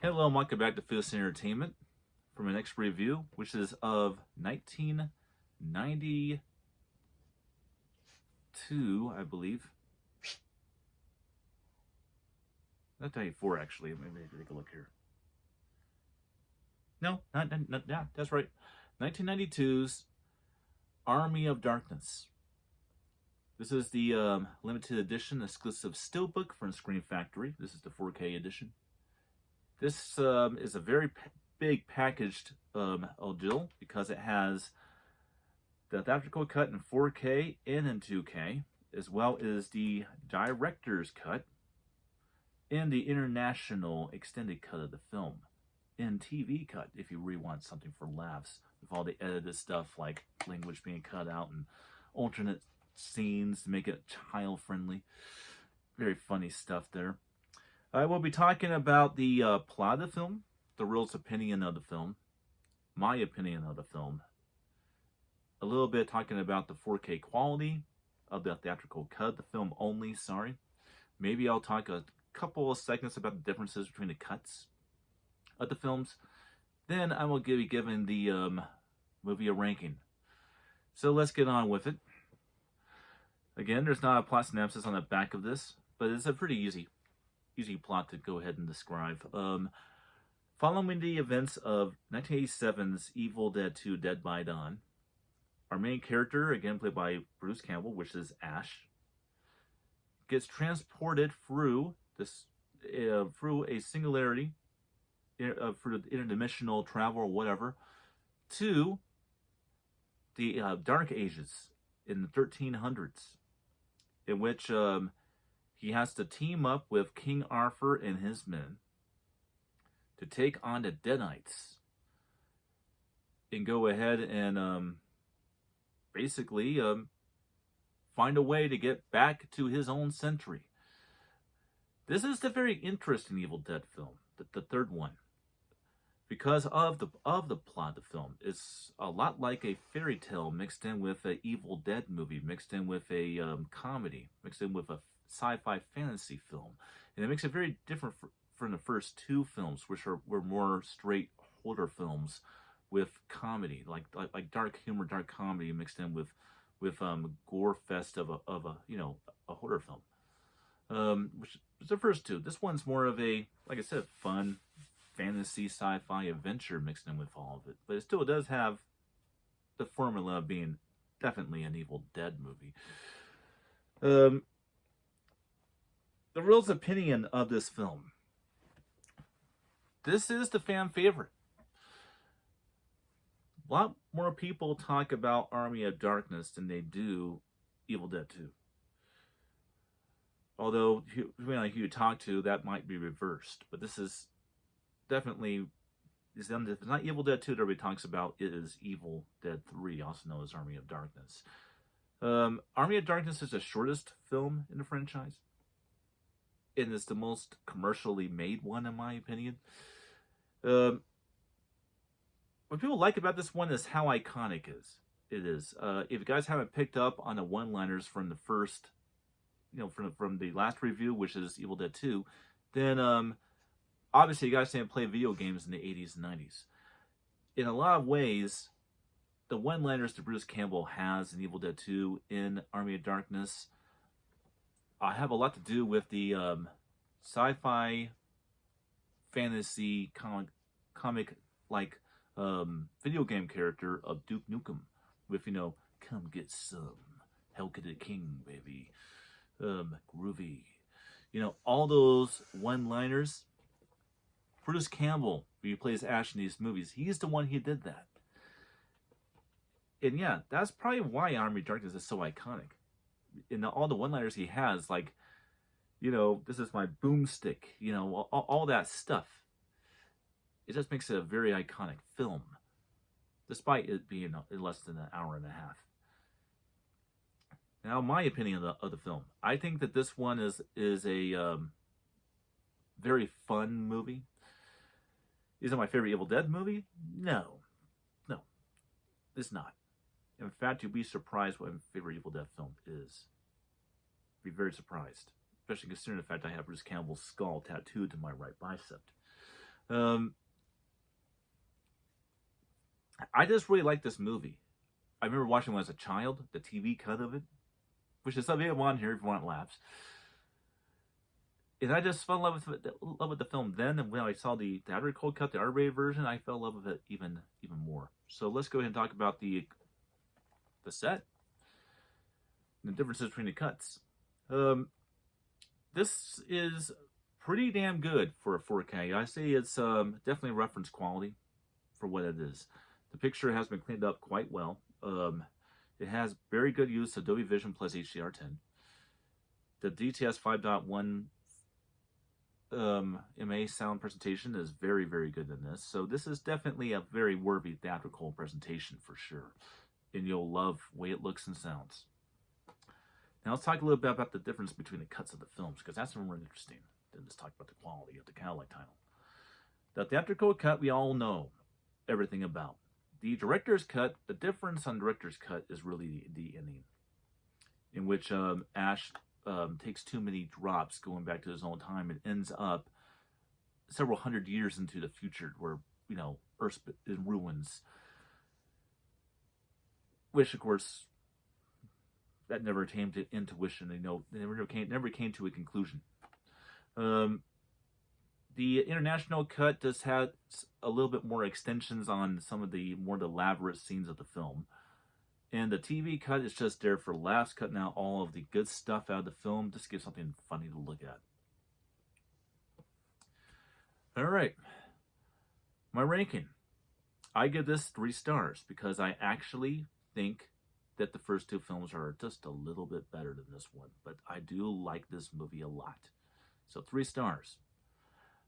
Hello and welcome back to Fist Entertainment for my next review, which is of 1992, I believe. Not 94, actually. Maybe take a look here. No, not yeah, that's right. 1992's Army of Darkness. This is the limited edition exclusive steelbook from Screen Factory. This is the 4K edition. This is a very big packaged deal because it has the theatrical cut in 4K and in 2K, as well as the director's cut and the international extended cut of the film in TV cut if you really want something for laughs with all the edited stuff like language being cut out and alternate scenes to make it child friendly. Very funny stuff there. I will be talking about the plot of the film, the real's opinion of the film, my opinion of the film, a little bit talking about the 4K quality of the theatrical cut, the film only, sorry. Maybe I'll talk a couple of seconds about the differences between the cuts of the films. Then I will be giving the movie a ranking. So let's get on with it. Again, there's not a plot synopsis on the back of this, but it's a pretty easy plot to go ahead and describe. Following the events of 1987's Evil Dead 2 Dead by Dawn, our main character, again played by Bruce Campbell, which is Ash, gets transported through a singularity, through interdimensional travel or whatever, to the Dark Ages in the 1300s, in which he has to team up with King Arthur and his men to take on the Deadites and go ahead and basically find a way to get back to his own century. This is the very interesting Evil Dead film, the third one, because of the plot of the film. It's a lot like a fairy tale mixed in with an Evil Dead movie, mixed in with a comedy, mixed in with a sci-fi fantasy film, and it makes it very different from the first two films, which were more straight horror films with comedy, like dark humor, dark comedy mixed in with gore fest of a horror film, which is the first two. This one's more of a, like I said, fun fantasy sci-fi adventure mixed in with all of it, but it still does have the formula of being definitely an Evil Dead movie. The real's opinion of this film. This is the fan favorite. A lot more people talk about Army of Darkness than they do Evil Dead 2. Although, depending on who you talk to, that might be reversed. But this is definitely, if it's not Evil Dead 2 that everybody talks about, it is Evil Dead 3, also known as Army of Darkness. Army of Darkness is the shortest film in the franchise. And it's the most commercially made one, in my opinion. What people like about this one is how iconic it is. If you guys haven't picked up on the one-liners from the first, from the last review, which is Evil Dead 2, then obviously you guys didn't play video games in the 80s and 90s. In a lot of ways, the one-liners that Bruce Campbell has in Evil Dead 2 in Army of Darkness have a lot to do with the sci-fi fantasy comic like video game character of Duke Nukem with, come get some, Hell to the King, baby, groovy, all those one-liners. Bruce Campbell, who plays Ash in these movies, he's the one who did that. And yeah, that's probably why Army of Darkness is so iconic. In all the one-liners he has, like, this is my boomstick, all that stuff. It just makes it a very iconic film, despite it being less than an hour and a half. Now, my opinion of the film, I think that this one is a very fun movie. Is it my favorite Evil Dead movie? No, it's not. In fact, you'll be surprised what my favorite Evil Dead film is. Be very surprised, especially considering the fact I have Bruce Campbell's skull tattooed to my right bicep. Um, I just really like this movie. I remember watching when I was a child, the TV cut of it, which is something I want here if you want laughs. And I just fell in love with the film then, and when I saw the theatrical cut, the R-rated version, I fell in love with it even more. So let's go ahead and talk about the set and the differences between the cuts. This is pretty damn good for a 4K. I say it's definitely reference quality for what it is. The picture has been cleaned up quite well. It has very good use of Dolby Vision plus HDR10. The DTS 5.1 MA sound presentation is very, very good in this. So this is definitely a very worthy theatrical presentation for sure. And you'll love the way it looks and sounds. Now let's talk a little bit about the difference between the cuts of the films, because that's really interesting. Then let's talk about the quality of the Cadillac title. The theatrical cut we all know everything about. The director's cut, the difference on director's cut is really the ending, in which Ash takes too many drops going back to his own time and ends up several hundred years into the future where, you know, Earth's in ruins. Which, of course, that never came to intuition. You know, never came to a conclusion. The international cut just had a little bit more extensions on some of the more elaborate scenes of the film. And the TV cut is just there for laughs, cutting out all of the good stuff out of the film. Just give something funny to look at. All right. My ranking. I give this 3 stars because I actually think that the first 2 films are just a little bit better than this one. But I do like this movie a lot. So 3 stars.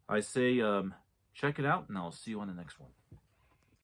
I say check it out, and I'll see you on the next one.